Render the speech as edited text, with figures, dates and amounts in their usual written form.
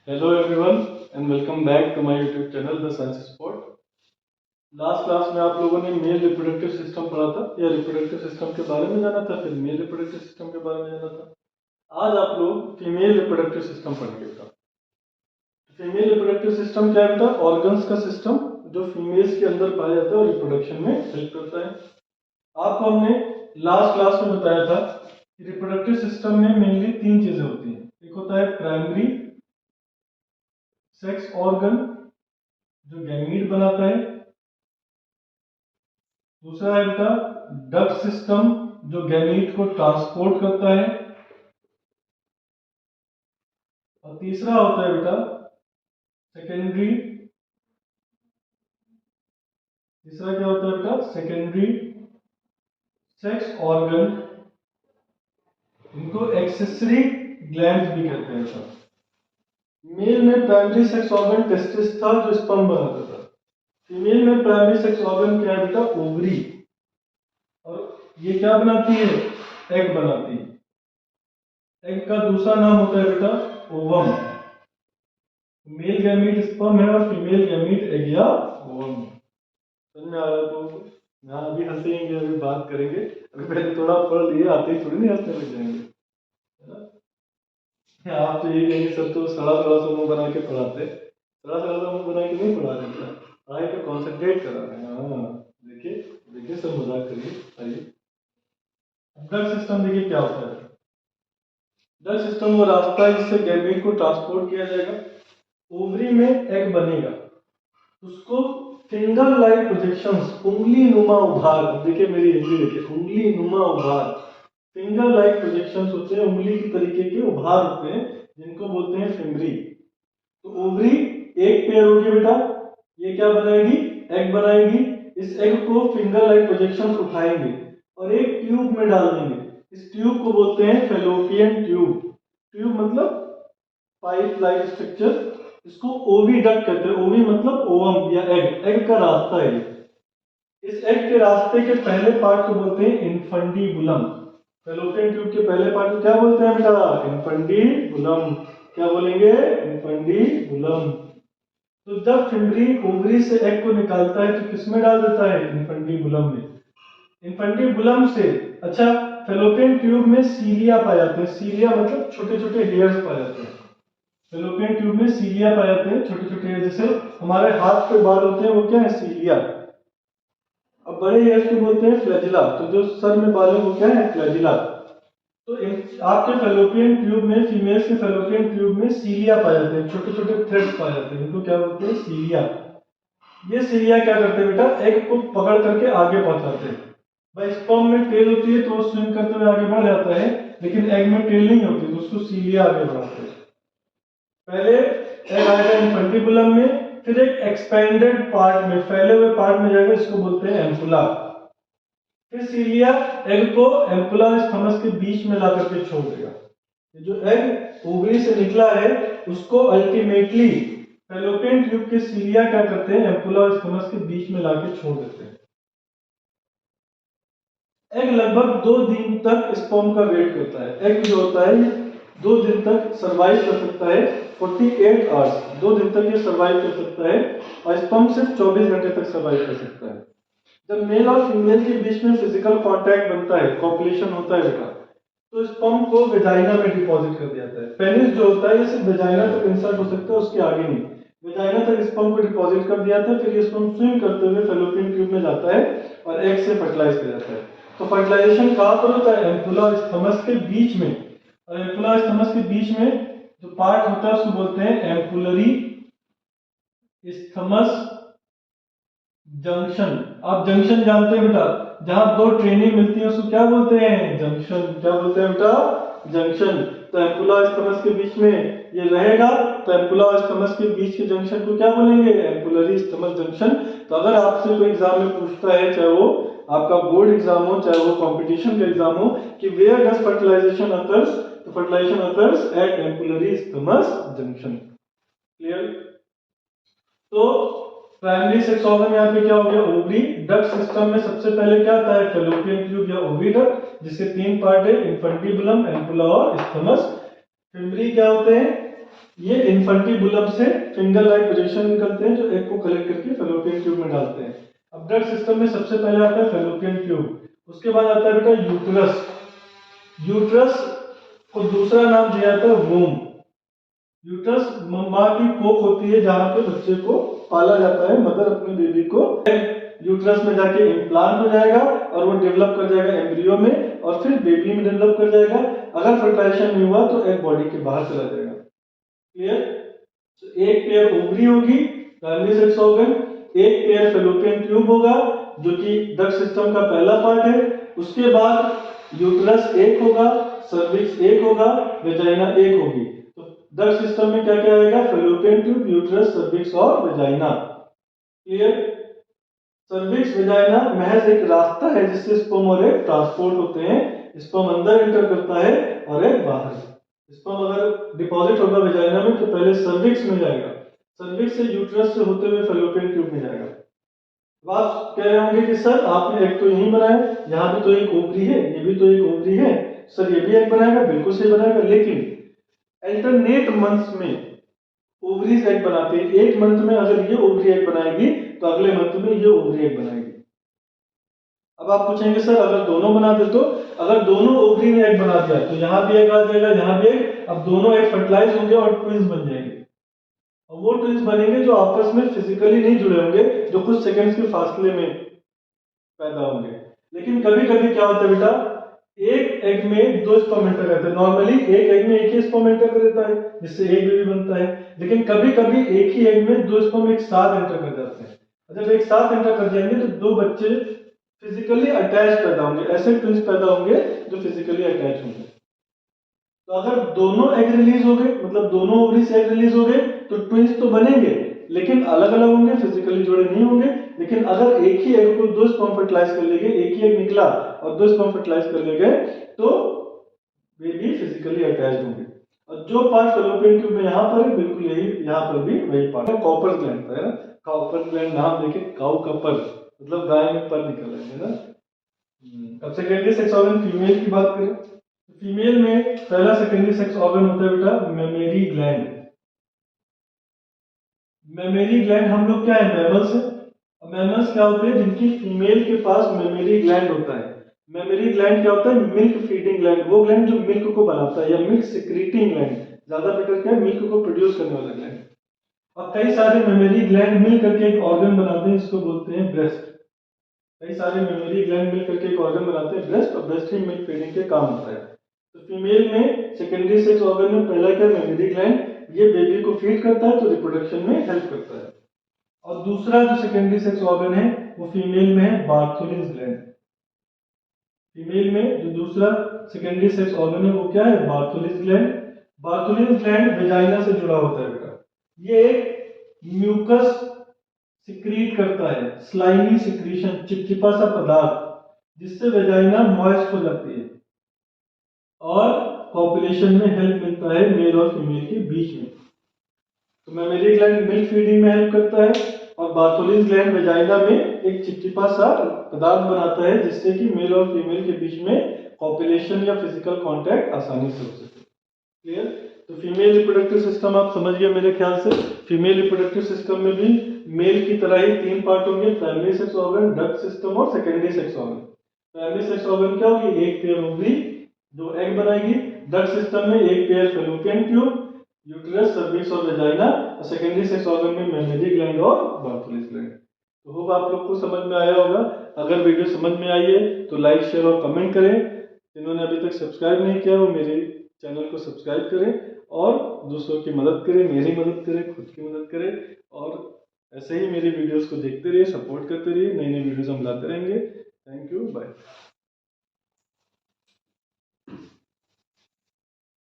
Hello everyone and welcome back to my YouTube channel The Science Spot। Last class में आप लोगों ने male reproductive system पढ़ा था या रिप्रोडक्टिव सिस्टम के बारे में जाना था, फिर मेल रिप्रोडक्टिव सिस्टम के बारे में जाना था। आज आप लोग फीमेल रिप्रोडक्टिव सिस्टम पढ़ेंगे बेटा। फीमेल रिप्रोडक्टिव सिस्टम क्या है बेटा? ऑर्गन्स का सिस्टम जो फीमेल्स के अंदर पाया जाता है और रिप्रोडक्शन में हेल्प करता है। आपको हमने लास्ट क्लास में बताया था कि रिप्रोडक्टिव सिस्टम में मेनली तीन चीजें होती हैं। एक होता है प्राइमरी सेक्स ऑर्गन जो गैमीट बनाता है, दूसरा है बेटा डक्ट सिस्टम जो गैमीट को ट्रांसपोर्ट करता है, और तीसरा होता है बेटा सेकेंडरी। तीसरा क्या होता है बेटा? सेकेंडरी सेक्स ऑर्गन, इनको एक्सेसरी ग्लैंड्स भी कहते हैं बेटा। मेल में प्राइमरी सेक्स ऑर्गन टेस्टिस था जो स्पर्म बनाता था। फीमेल में प्राइमरी सेक्स ऑर्गन क्या है बेटा? ओवरी। और ये क्या बनाती है? एग बनाती है। एग का दूसरा नाम होता है बेटा ओवम। मेल गैमीट स्पर्म है और फीमेल गैमीट एग या ओवम है। समझ में आ रहा है? तो यहाँ अभी हंसेंगे, अभी बात करेंगे, अभी पहले थोड़ा पढ़ लिए, आते ही थोड़ी नहीं हंसने लग जाएंगे, है ना? आप तो ये कहेंगे सर तो सड़ा सड़ा सा मुंह बना के पढ़ाते। सड़ा सड़ा सा मुंह बना के नहीं पढ़ा रहे बेटा, पढ़ाई पे कॉन्सेंट्रेट करा रहे हैं। हाँ देखिए देखिए, सब मजाक करिए। आइए, ड्रग सिस्टम देखिए क्या होता है। ड्रग सिस्टम वो रास्ता है जिससे गैमीट को ट्रांसपोर्ट किया जाएगा। ओवरी में एग बनेगा, उसको फिंगर लाइक प्रोजेक्शंस, उंगली नुमा उभार, देखिए मेरी उंगली देखिए, उंगली नुमा उभार, फिंगर लाइक प्रोजेक्शंस होते हैं, उंगली की तरीके के उभार होते हैं जिनको बोलते हैं फिमरी। तो ओवरी एक पेयर होगी बेटा, ये क्या बनाएगी? एग बनाएगी। इस एग को फिंगर लाइक प्रोजेक्शंस उठाएंगे और एक ट्यूब में डाल देंगे। इस ट्यूब को बोलते हैं फेलोपियन ट्यूब। ट्यूब मतलब पाइप लाइक स्ट्रक्चर, इसको ओविडक्ट कहते हैं। ओवी मतलब ओवम या एग, एग का रास्ता है। इस एग के रास्ते के पहले पार्ट को बोलते हैं इन्फंडिबुलम। फेलोपियन ट्यूब के पहले पार्ट को क्या बोलते हैं बेटा? इन्फंडिबुलम। क्या बोलेंगे? इन्फंडिबुलम। तो जब फिमरी ओवरी से एग को निकालता है तो किसमें डाल देता है? इन्फंडिबुलम में। इन्फंडिबुलम से, अच्छा, फेलोपियन ट्यूब में सीलिया पाए जाते हैं। सीलिया मतलब छोटे छोटे हेयर्स पाए जाते हैं। फेलोपियन ट्यूब में सीलिया पाए जाते हैं, छोटे छोटे, जैसे हमारे हाथ पे बाल होते हैं वो क्या है? सीलिया। अब बड़े हेयर्स को बोलते हैं फ्लैजिला। तो जो सर में बाल है वो क्या है? फ्लैजिला। तो आपके फेलोपियन ट्यूब में, फीमेल्स के फेलोपियन ट्यूब में सीलिया पाए जाते हैं, छोटे छोटे थ्रेड्स पाए जाते हैं, इनको क्या बोलते हैं? सीलिया। ये सीलिया क्या करते हैं बेटा? एग को पकड़ करके आगे पहुंचाते हैं। भाई स्पर्म में टेल होती है तो वो स्विम करते हुए आगे बढ़ जाता है, लेकिन एग में टेल नहीं होती तो उसको सीलिया आगे बढ़ाते हैं। पहले एग आएगा इन्फंटिबुलम में, फिर एक एक्सपेंडेड पार्ट में, फैले हुए पार्ट में जाएगा, इसको बोलते हैं एम्पुला। फिर सीलिया एग को एम्पुला और थॉमस के बीच में ला करके छोड़ देगा। जो एग ओवरी से निकला है उसको अल्टीमेटली फैलोपियन ट्यूब के सीलिया क्या करते हैं? एम्पुला और थॉमस के बीच में लाके छोड़ देते हैं। एग लगभग 2 दिन तक स्पर्म का वेट करता है। एग जो होता है 2 दिन तक सरवाइव कर सकता है, 48 आवर्स, 2 दिन तक ये सरवाइव कर सकता है, और स्पर्म सिर्फ 24 घंटे तक सरवाइव कर सकता है। जब मेल और फीमेल के बीच में फिजिकल कांटेक्ट बनता है, कॉपुलेशन होता है बेटा, तो स्पर्म को वेजाइना में डिपॉजिट कर दिया जाता है। पेनिस जो होता है ये सिर्फ वेजाइना तक इंसर्ट हो सकता है, उसके आगे नहीं। वेजाइना तक स्पर्म को डिपॉजिट कर दिया जाता है, फिर ये स्पर्म स्विम करते हुए फेलोपियन ट्यूब में जाता है और एग से फर्टिलाइज कर जाता है। तो फर्टिलाइजेशन कहाँ पर होता है? एम्पुला और स्थमस के बीच में। और एम्पुला और स्थमस के बीच में जो पार्ट होता है उसको बोलते हैं एम्पुलरी स्थमस जंक्शन। आप जंक्शन जानते हैं बेटा, जहां दो ट्रेनें मिलती है उसको क्या बोलते हैं? जंक्शन। क्या बोलते हैं बेटा? जंक्शन। तो एम्पुला और स्थमस के बीच में ये रहेगा, तो एम्पुला और स्थमस के बीच के जंक्शन को क्या बोलेंगे? Ampullary isthmus junction. तो अगर आपसे कोई एग्जाम में पूछता है, चाहे वो आपका बोर्ड एग्जाम हो चाहे वो कंपटीशन का एग्जाम हो, कि वेयर डज फर्टिलाइजेशन अकर्स, तो fertilisation occurs at ampullary isthmus junction. Clear? तो प्राइमरी सेक्स ऑर्गन यहाँ पे क्या हो गया? ओवरी। डक्ट सिस्टम में सबसे पहले क्या आता है? फेलोपियन ट्यूब या ओविडक्ट, जिसके 3 पार्ट है, इन्फंटिबुलम, एम्पुला और स्थमस। फिमरी क्या होते हैं? ये इन्फंटिबुलम से फिंगर लाइक पोजीशन निकलते हैं जो एग को कलेक्ट करके फेलोपियन ट्यूब में डालते हैं। अब ब्लड सिस्टम में सबसे पहले आता है फेलोपियन ट्यूब, उसके बाद आता है बेटा यूट्रस। यूट्रस को दूसरा नाम दिया जाता है वूम। यूट्रस मां की कोख होती है जहां पे बच्चे को पाला जाता है, मदर अपने बेबी को यूट्रस में जाके इम्प्लांट हो जाएगा और वो डेवलप कर जाएगा एम्ब्रियो में और फिर बेबी में डेवलप कर जाएगा। अगर फर्टिलाइजेशन नहीं हुआ तो एग बॉडी के बाहर चला जाएगा। क्लियर? तो एक पेयर ओवरी होगी प्राइमरी सेक्स ऑर्गन, एक पेयर फेलोपियन ट्यूब होगा जो कि डक्ट सिस्टम का पहला पार्ट है। उसके बाद यूट्रस एक होगा, सर्विक्स एक होगा, वेजाइना एक होगी। तो डक्ट सिस्टम में क्या क्या आएगा? फेलोपियन ट्यूब, यूट्रस, सर्विक्स और वेजाइना। क्लियर? सर्विक्स वेजाइना महज एक रास्ता है जिससे स्पर्म और एग ट्रांसपोर्ट होते हैं। स्पर्म अंदर एंटर करता है और एग बाहर। स्पर्म अगर डिपॉजिट होगा वेजाइना में तो पहले सर्विक्स में जाएगा, सर्विक्स से यूट्रस से होते हुए फेलोपियन ट्यूब में जाएगा। अब आप कह रहे होंगे कि सर आपने एग तो यहीं बनाया, यहाँ भी तो एक ओवरी है, ये भी तो एक ओवरी है, सर ये भी एग बनाएगा। बिल्कुल सही बनाएगा, लेकिन अल्टरनेट मंथ्स में ओवरीज एग बनाते हैं। एक मंथ में अगर ये ओवरी एग बनाएगी तो अगले मंथ में ये ओवरी एग बनाएगी। अब आप पूछेंगे सर अगर दोनों बना दे तो? अगर दोनों ओवरी ने एग बना दिया तो यहाँ भी एग आ जाएगा, यहाँ भी एग। अब दोनों एग फर्टिलाइज होंगे और ट्विंस बन जाएंगे। और वो ट्विंस बनेंगे जो आपस में फिजिकली नहीं जुड़े होंगे, जो कुछ सेकंड्स के फासले में पैदा होंगे। लेकिन कभी कभी क्या होता है बेटा, एक एग में दो स्पर्म एंटर करते हैं। नॉर्मली एक एग में एक ही स्पर्म एंटर करता है जिससे एक बेबी बनता है, लेकिन कभी कभी एक ही एग में दो स्पर्म एक साथ एंटर कर जाते हैं। जब एक साथ एंटर कर जाएंगे तो दो बच्चे फिजिकली अटैच पैदा होंगे, ऐसे ट्विंस पैदा होंगे जो फिजिकली अटैच होंगे। तो अगर दोनों एग रिलीज हो गए, मतलब दोनों ओवरी से एग रिलीज हो गए, तो ट्विंस तो बनेंगे लेकिन अलग अलग होंगे, फिजिकली जुड़े नहीं होंगे। लेकिन अगर एक ही एग को दो स्पर्म फर्टिलाइज कर ले गए, एक ही एग निकला और दो स्पर्म फर्टिलाइज कर ले गए, तो वे भी फिजिकली अटैच होंगे। और जो पार्ट फेलोपियन ट्यूब में यहाँ पर है, बिल्कुल यही यहाँ पर भी वही पार्ट है। कॉपर ग्लैंड है ना, कॉपर ग्लैंड नाम देखे, काउ का पर, मतलब गाय में पर निकल है ना। अब सेकेंडरी सेक्स ऑर्गन फीमेल की बात करें, फीमेल में पहला सेकेंडरी सेक्स ऑर्गन होता है बेटा मेमरी ग्लैंड। मेमरी ग्लैंड हम लोग क्या है, मैमल्स है। मैमल्स क्या होते हैं जिनकी फीमेल के पास मेमरी ग्लैंड होता है। मेमरी ग्लैंड क्या होता है? मिल्क फीडिंग ग्लैंड, वो ग्लैंड जो मिल्क को बनाता है, या मिल्क सिक्रीटिंग ग्लैंड, ज्यादा बेटर क्या है, मिल्क को प्रोड्यूस करने वाला ग्लैंड। और कई सारे मेमरी ग्लैंड मिल करके एक ऑर्गन बनाते हैं, जिसको बोलते हैं ब्रेस्ट। कई सारे मेमरी ग्लैंड मिल करके एक ऑर्गन बनाते हैं ब्रेस्ट, और ब्रेस्ट ही मिल्क फीडिंग के काम होता है। तो फीमेल में सेकेंडरी सेक्स ऑर्गन में पहला क्या, मेमरी ग्लैंड, ये बेबी को फीड करता है तो रिप्रोडक्शन में हेल्प करता है। और दूसरा जो सेकेंडरी सेक्स ऑर्गन है वो फीमेल में है बार्थोलिन्स ग्लैंड। फीमेल में जो दूसरा सेकेंडरी सेक्स ऑर्गन है वो क्या है, Bartholin's gland. Bartholin's gland vagina से जुड़ा होता है बेटा। ये एक म्यूकस सिक्रीट करता है, स्लाइमी सिक्रीशन, चिपचिपा सा पदार्थ, जिससे वेजाइना मॉइस्ट हो जाती है और कॉपुलेशन में हेल्प मिलता है मेल और फीमेल के बीच में। तो मेमरी ग्लैंड मिल्क फीडिंग में हेल्प करता है और बार्थोलिन्स ग्लैंड वेजाइना में एक चिपचिपा सा पदार्थ बनाता है जिससे कि मेल और फीमेल के बीच में कॉपुलेशन या फिजिकल कांटेक्ट आसानी से हो सके। क्लियर? तो फीमेल रिप्रोडक्टिव सिस्टम आप समझ गए मेरे ख्याल से। फीमेल रिप्रोडक्टिव सिस्टम में भी मेल की तरह ही तीन पार्ट होंगे, primary sex organ, duct system और secondary sex organ. Primary sex organ क्या होगी, एक पेयर ओवरी जो एग बनाएगी। डक्ट सिस्टम में एक pair fallopian tube, uterus, cervix और वेजाइना। और सेकेंडरी सेक्स ऑर्गन में मेमरी ग्लैंड और बार्थोलिन्स ग्लैंड। तो होप आप लोग को समझ में आया होगा। अगर वीडियो समझ में आई है तो लाइक, शेयर और कमेंट करें। जिन्होंने अभी तक सब्सक्राइब नहीं किया वो मेरे चैनल को सब्सक्राइब करें और दूसरों की मदद करें, मेरी मदद करें, खुद की मदद करें। और ऐसे ही मेरी वीडियोस को देखते रहिए, सपोर्ट करते रहिए, नई नई वीडियोस हम लाते रहेंगे। Thank you, bye.